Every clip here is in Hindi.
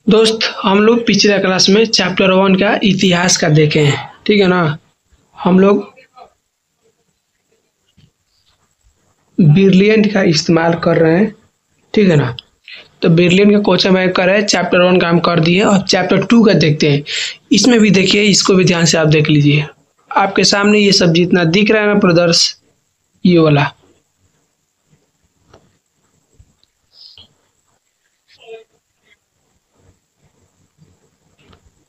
दोस्त, हम लोग पिछले क्लास में चैप्टर 1 का इतिहास का देखे हैं। ठीक है ना। हम लोग ब्रिलियंट का इस्तेमाल कर रहे हैं। ठीक है ना। तो ब्रिलियंट का क्वेश्चन बैंक कर रहे हैं, चैप्टर 1 का हम कर दिए और चैप्टर 2 का देखते हैं। इसमें भी देखिए, इसको भी ध्यान से आप देख लीजिए। आपके सामने ये सब जितना दिख रहा है ना ब्रदर्स, ये वाला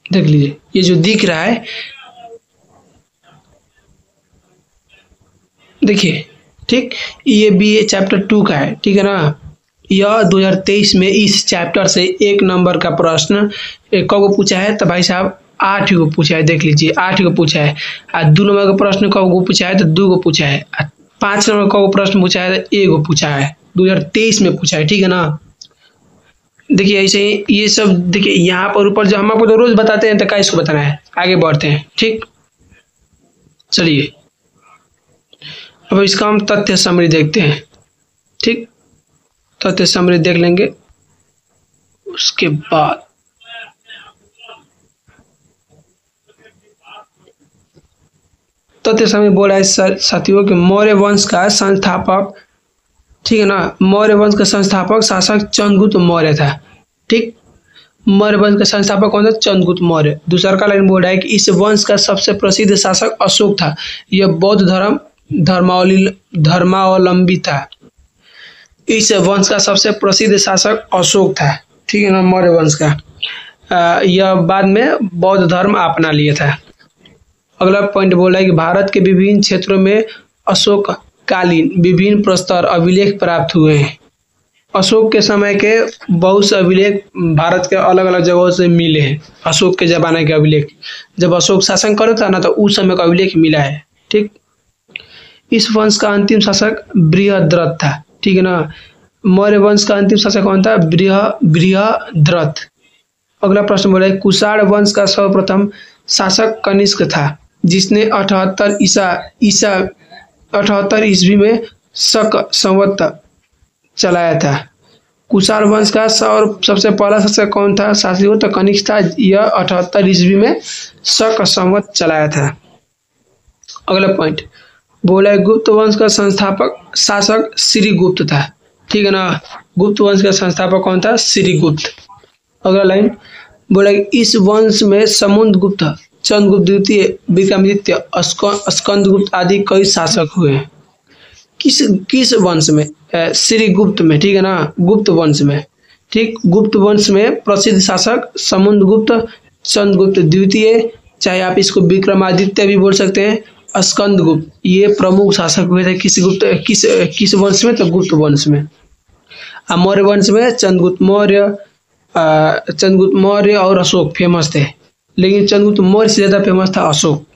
देख लीजिए, ये जो दिख रहा है, देखिए। ठीक, ये भी चैप्टर 2 का है। ठीक है ना। यह 2023 में इस चैप्टर से 1 नंबर का प्रश्न कब पूछा है? तो भाई साहब 8 को पूछा है। देख लीजिए, 8 को पूछा है। और 2 नंबर का प्रश्न कब को पूछा है? तो 2 को पूछा है। 5 नंबर का प्रश्न पूछा है तो 1 को पूछा है। 2023 में पूछा है। ठीक है ना। देखिए ऐसे ही ये सब देखिए, यहाँ पर ऊपर जो हम आपको तो रोज बताते हैं, तो का इसको बताना है। आगे बढ़ते हैं। ठीक, चलिए अब इसका हम तथ्य समरी देखते हैं। ठीक, तथ्य समरी देख लेंगे, उसके बाद तथ्य समरी बोल रहा है साथियों कि मौर्य वंश का संस्थापक, ठीक है ना, मौर्य वंश का संस्थापक शासक चंद्रगुप्त मौर्य था। ठीक, मौर्य वंश का संस्थापक कौन था? चंद्रगुप्त मौर्य। दूसरा का लाइन बोल रहा है कि इस वंश का सबसे प्रसिद्ध शासक अशोक था। यह बौद्ध धर्मावलंबी था। इस वंश का सबसे प्रसिद्ध शासक अशोक था। ठीक है ना, मौर्य वंश का। यह बाद में बौद्ध धर्म अपना लिया था। अगला पॉइंट बोल रहा है कि भारत के विभिन्न क्षेत्रों में अशोक कालीन विभिन्न प्रस्तर अभिलेख प्राप्त हुए हैं। अशोक के समय के बहुत से अभिलेख भारत के अलग अलग जगहों से मिले हैं। अशोक के जमाने के अभिलेख, जब अशोक शासन कर था ना, तो उस समय का अभिलेख मिला है। ठीक, इस वंश का अंतिम शासक बृहद्रथ था। ठीक है ना। मौर्य वंश का अंतिम शासक कौन था? बृहद्रथ। अगला प्रश्न बोला है कुषाण वंश का सर्वप्रथम शासक कनिष्क था, जिसने 78 ईस्वी में शक संवत चलाया था। कुषाण वंश का सबसे पहला शासक कौन था? शासक तो कनिष्क था। यह 78 ईस्वी में शक संवत चलाया था। अगला पॉइंट बोला है गुप्त वंश का संस्थापक शासक श्रीगुप्त था। ठीक है ना। गुप्त वंश का संस्थापक कौन था? श्रीगुप्त। अगला लाइन बोला इस वंश में समुद्रगुप्त, चंद्रगुप्त द्वितीय, विक्रमादित्य, स्कंदगुप्त आदि कई शासक हुए। किस किस वंश में? श्रीगुप्त में। ठीक है ना, गुप्त वंश में। ठीक, गुप्त वंश में प्रसिद्ध शासक समुद्रगुप्त, चंद्रगुप्त द्वितीय, चाहे आप इसको विक्रमादित्य भी बोल सकते हैं, स्कंदगुप्त, ये प्रमुख शासक हुए थे। किस वंश में? तो गुप्त वंश में। मौर्य वंश में चंद्रगुप्त मौर्य और अशोक फेमस थे, लेकिन चंद्रगुप्त मौर्य से ज्यादा फेमस था अशोक।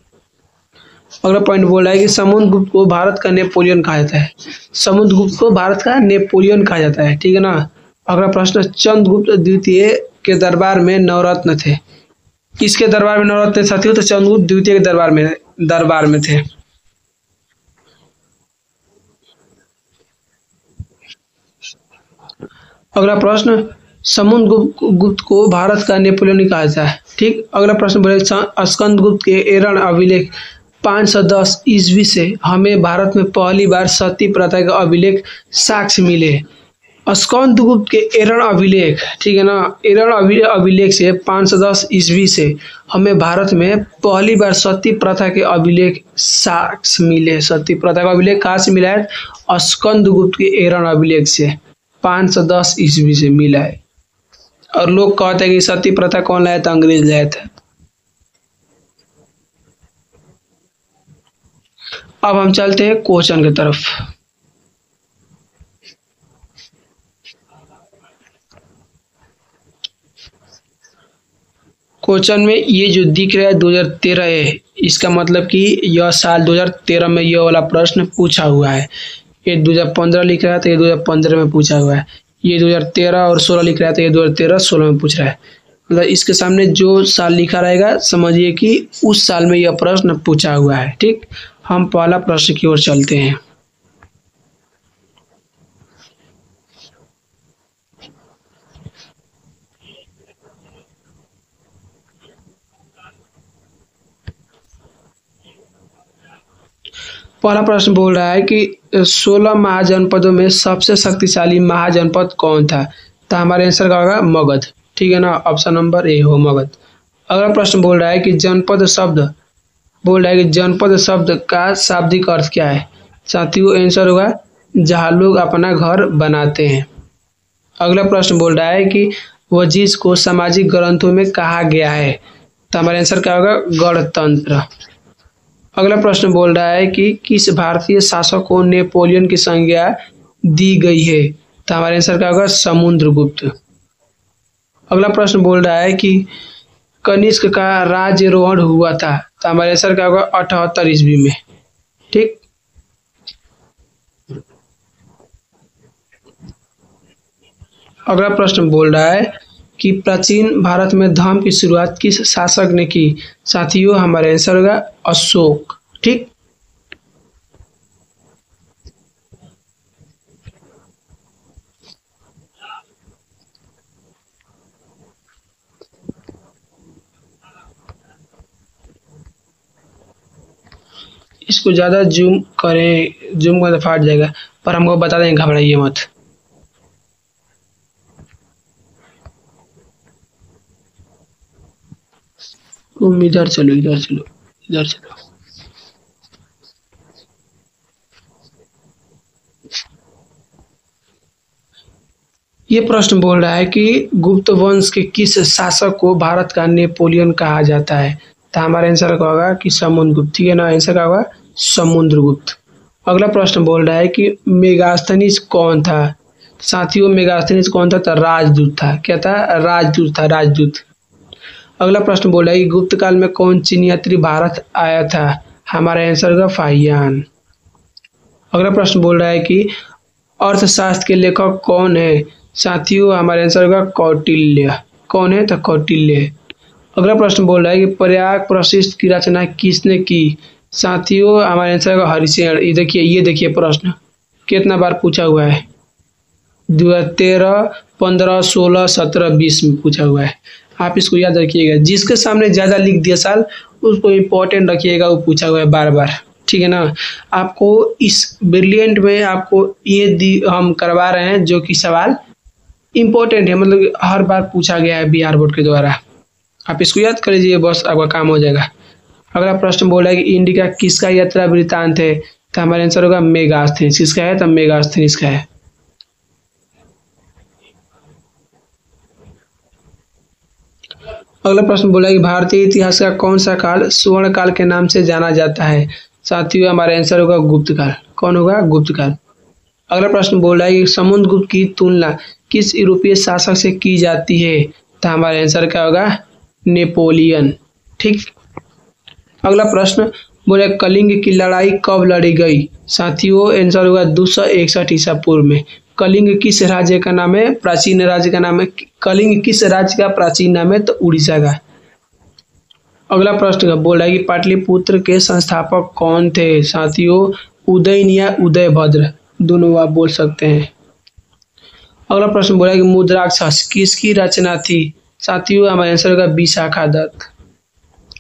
अगला पॉइंट बोल रहा है कि समुद्रगुप्त को भारत का नेपोलियन कहा जाता है। समुद्रगुप्त को भारत का नेपोलियन कहा जाता है। ठीक है ना। अगला प्रश्न चंद्रगुप्त द्वितीय के दरबार में नवरत्न थे। किसके दरबार में नवरत्न थे साथियों? तो चंद्रगुप्त द्वितीय के दरबार में थे। अगला प्रश्न समुद्रगुप्त को भारत का नेपोलियन कहा जाता है। ठीक, अगला प्रश्न बोले स्कंदगुप्त के एरण अभिलेख 510 ईस्वी से हमें भारत में पहली बार सती प्रथा का अभिलेख साक्ष्य मिले। स्कंदगुप्त के एरण अभिलेख, ठीक है ना, एरण अभिलेख से 510 ईस्वी से हमें भारत में पहली बार सती प्रथा के अभिलेख साक्ष्य मिले। सती प्रथा का अभिलेख कहाँ से मिला है? स्कंदगुप्त के एरण अभिलेख से 510 ईस्वी से मिला है। और लोग कहते हैं कि सती प्रथा कौन लाया था? अंग्रेज लाया था। अब हम चलते हैं क्वेश्चन की तरफ। क्वेश्चन में ये जो दिख रहा है 2013 है, इसका मतलब कि यह साल 2013 में यह वाला प्रश्न पूछा हुआ है। ये 2015 लिख रहा है तो ये 2015 में पूछा हुआ है। ये 2013 और 16 लिख रहा है तो ये 2013-16 में पूछ रहा है। मतलब इसके सामने जो साल लिखा रहेगा समझिए कि उस साल में यह प्रश्न पूछा हुआ है। ठीक, हम पहला प्रश्न की ओर चलते हैं। पहला प्रश्न बोल रहा है कि 16 महाजनपदों में सबसे शक्तिशाली महाजनपद कौन था? तो हमारे आंसर का होगा मगध। ठीक है ना, ऑप्शन नंबर ए हो मगध। अगला प्रश्न बोल रहा है कि जनपद शब्द का शाब्दिक अर्थ क्या है? साथियों आंसर होगा जहाँ लोग अपना घर बनाते हैं। अगला प्रश्न बोल रहा है कि वजीज को सामाजिक ग्रंथों में कहा गया है? तो हमारा आंसर क्या होगा गणतंत्र। अगला प्रश्न बोल रहा है कि किस भारतीय शासक को नेपोलियन की संज्ञा दी गई है? तो हमारा आंसर क्या होगा समुद्रगुप्त। अगला प्रश्न बोल रहा है कि कनिष्क का राज्यारोहण हुआ था? तो हमारा आंसर क्या होगा 78 ईस्वी में। ठीक। अगला प्रश्न बोल रहा है कि प्राचीन भारत में धर्म की शुरुआत किस शासक ने की? साथियों हमारा आंसर होगा अशोक। ठीक। इसको ज्यादा जूम करें, जूम कर फाट जाएगा, पर हमको बता दें, घबराइए मत। तुम इधर चलो, इधर चलो, इधर चलो। ये प्रश्न बोल रहा है कि गुप्त वंश के किस शासक को भारत का नेपोलियन कहा जाता है? तो हमारा आंसर का होगा कि समुद्रगुप्त। ठीक है ना, आंसर का होगा समुद्रगुप्त। अगला प्रश्न बोल रहा है कि मेगास्थनीज कौन था? साथियों मेगास्थनीज कौन था? तो राजदूत था। क्या था? राजदूत था, राजदूत। अगला प्रश्न बोल रहा है कि गुप्त काल में कौन चीन यात्री भारत आया था? हमारा आंसर का फाहियान। अगला प्रश्न बोल रहा है कि अर्थशास्त्र के लेखक कौन है? साथियों हमारे आंसर का कौटिल्य। कौन है? तो कौटिल्य। अगला प्रश्न बोल रहा है कि प्रयाग प्रशिष्ट की रचना किसने की? साथियों हमारे आंसर का हरिशेन। ये देखिए प्रश्न कितना बार पूछा हुआ है, 2013, 15, 16, 17, 20 में पूछा हुआ है। आप इसको याद रखिएगा, जिसके सामने ज्यादा लिख दिया साल उसको इम्पोर्टेंट रखिएगा, वो पूछा हुआ है बार बार। ठीक है ना, आपको इस ब्रिलियंट में आपको ये हम करवा रहे हैं जो कि सवाल इम्पोर्टेंट है, मतलब हर बार पूछा गया है बिहार बोर्ड के द्वारा। आप इसको याद कर लीजिए, बस आपका काम हो जाएगा। अगला प्रश्न बोल रहा है कि इंडिका किसका यात्रा वृत्तांत है? तो हमारा आंसर होगा मेगास्थनीज। किसका है? तो मेगास्थनीज का है। अगला प्रश्न बोला कि भारतीय इतिहास का कौन सा काल स्वर्ण काल के नाम से जाना जाता है? साथियों हमारा आंसर होगा गुप्त काल। कौन होगा? गुप्त काल। अगला प्रश्न बोल रहा है कि समुद्रगुप्त की तुलना किस यूरोपीय शासक से की जाती है? तो हमारा आंसर क्या होगा? नेपोलियन। ठीक। अगला प्रश्न बोले कलिंग की लड़ाई कब लड़ी गई? साथियों आंसर होगा 261 ईसा पूर्व में। कलिंग किस राज्य का नाम है? प्राचीन राज्य का नाम है। कलिंग किस राज्य का प्राचीन नाम है? तो उड़ीसा का। अगला प्रश्न बोल रहा है कि पाटलिपुत्र के संस्थापक कौन थे? साथियों उदयन या उदयभद्र, दोनों आप बोल सकते हैं। अगला प्रश्न बोला कि मुद्राक्षस किसकी रचना थी? साथियों हमारा आंसर होगा विशाखादत्त।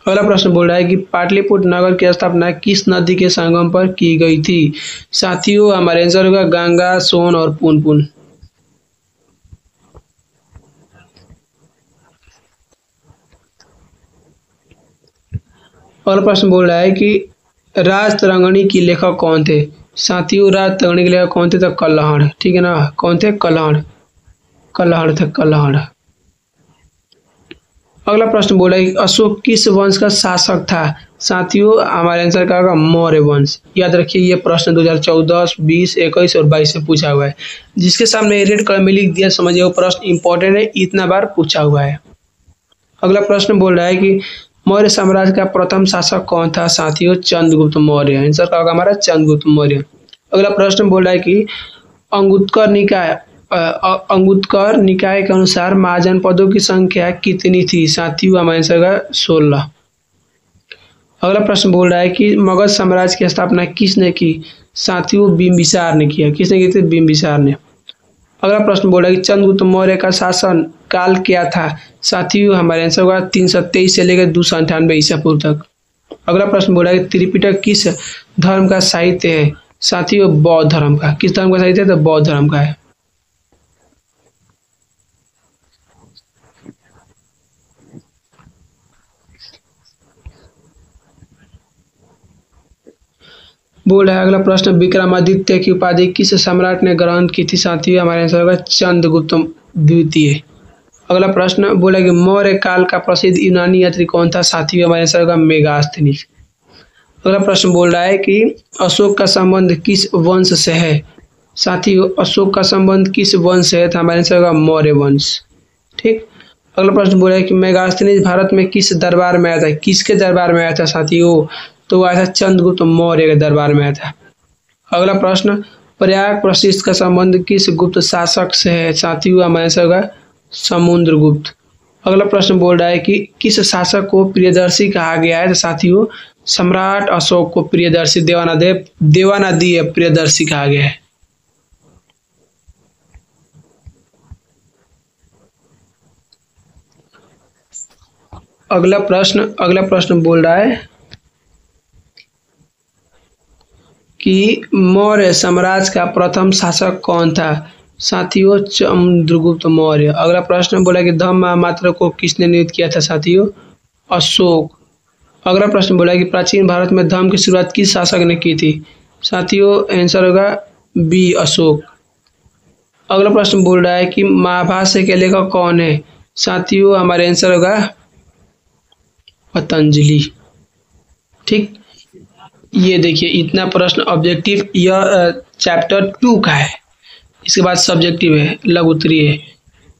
अगला प्रश्न बोल रहा है कि पाटलिपुत्र नगर की स्थापना किस नदी के संगम पर की गई थी? साथियों हमारा आंसर होगा गंगा, सोन और पुनपुन। अगला प्रश्न बोल रहा है कि राजतरंगिणी की लेखक कौन थे? साथियों राजतरंगिणी के लेखक कौन थे? तो कल्हड़। ठीक है ना, कौन थे? कल्हड़। कल्हड़ थे, कल्हड़। अगला प्रश्न बोला कि अशोक किस वंश का शासक था? साथियों हमारे आंसर का होगा मौर्य वंश। याद रखिए ये प्रश्न 2014, 20, 21 और 22 से पूछा हुआ है। जिसके सामने रेड कलर में लिख दिया समझिए वो प्रश्न इंपॉर्टेंट है, इतना बार पूछा हुआ है। अगला प्रश्न बोल रहा है कि मौर्य साम्राज्य का प्रथम शासक कौन था? साथियों चंद्रगुप्त मौर्य। आंसर का होगा हमारा चंद्रगुप्त मौर्य। अगला प्रश्न बोल रहा है कि अंगुत्तर निकाय के अनुसार महाजनपदों की संख्या कितनी थी? साथियों हमारा आंसर का 16। अगला प्रश्न बोल रहा है कि मगध साम्राज्य की स्थापना किसने की? साथियों बिंबिसार ने किया। किसने की थी? बिंबिसार ने। अगला प्रश्न बोल रहा है कि चंद्रगुप्त मौर्य का शासन काल क्या था? साथियों हमारे आंसर होगा 323 से लेकर 298 ईसा पूर्व तक। अगला प्रश्न बोला कि त्रिपिटक किस धर्म का साहित्य है? साथियों बौद्ध धर्म का। किस धर्म का साहित्य है? तो बौद्ध धर्म का है। बोल रहा है अगला प्रश्न, विक्रमादित्य की उपाधि किस सम्राट ने ग्रहण की थी? साथियों हमारे आंसर होगा चंद्रगुप्त द्वितीय। अगला प्रश्न बोला कि मौर्य काल का प्रसिद्ध यूनानी यात्री कौन था? साथियों हमारे आंसर होगा मेगास्थनीज। अगला प्रश्न बोल रहा है कि अशोक का संबंध किस वंश से है? साथियों अशोक का संबंध किस वंश से है? तो हमारे आंसर होगा मौर्य वंश। ठीक। अगला प्रश्न बोला है कि मेगास्थनीज भारत में किस दरबार में आया था? किसके दरबार में आया था साथियों? तो आया था चंद्रगुप्त मौर्य के दरबार में आया था। अगला प्रश्न, प्रयाग प्रशिष्ट का संबंध किस गुप्त शासक से है? साथियों हमारे आंसर होगा समुद्रगुप्त। अगला प्रश्न बोल रहा है कि किस शासक को प्रियदर्शी कहा गया है? तो साथियों सम्राट अशोक को प्रियदर्शी देवानादि प्रियदर्शी कहा गया है। अगला प्रश्न बोल रहा है कि मौर्य साम्राज्य का प्रथम शासक कौन था? साथियों चंद्रगुप्त मौर्य। अगला प्रश्न बोला कि धम्म महामात्र को किसने नियुक्त किया था? साथियों अशोक। अगला प्रश्न बोला कि प्राचीन भारत में धर्म की शुरुआत किस शासक ने की थी? साथियों आंसर होगा बी अशोक। अगला प्रश्न बोल रहा है कि महाभाष्य के लेखक कौन है? साथियों हमारे आंसर होगा पतंजलि। ठीक। ये देखिए इतना प्रश्न ऑब्जेक्टिव यह चैप्टर 2 का है। इसके बाद सब्जेक्टिव है, लघु उत्तरीय है।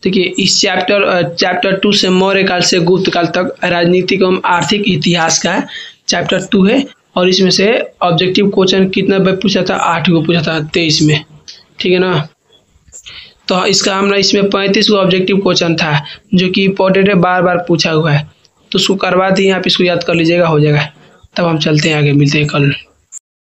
देखिए इस चैप्टर 2 से मौर्य काल से गुप्त काल तक राजनीतिक एवं आर्थिक इतिहास का चैप्टर 2 है और इसमें से ऑब्जेक्टिव क्वेश्चन कितना पूछा था? 8 को पूछा था 23 में। ठीक है ना। तो इसका हमने इसमें 35 को ऑब्जेक्टिव क्वेश्चन था जो कि इंपॉर्टेंट है, बार बार पूछा हुआ है। तो उसको करवा दिए, आप इसको याद कर लीजिएगा, हो जाएगा। तब हम चलते हैं आगे, मिलते हैं कल।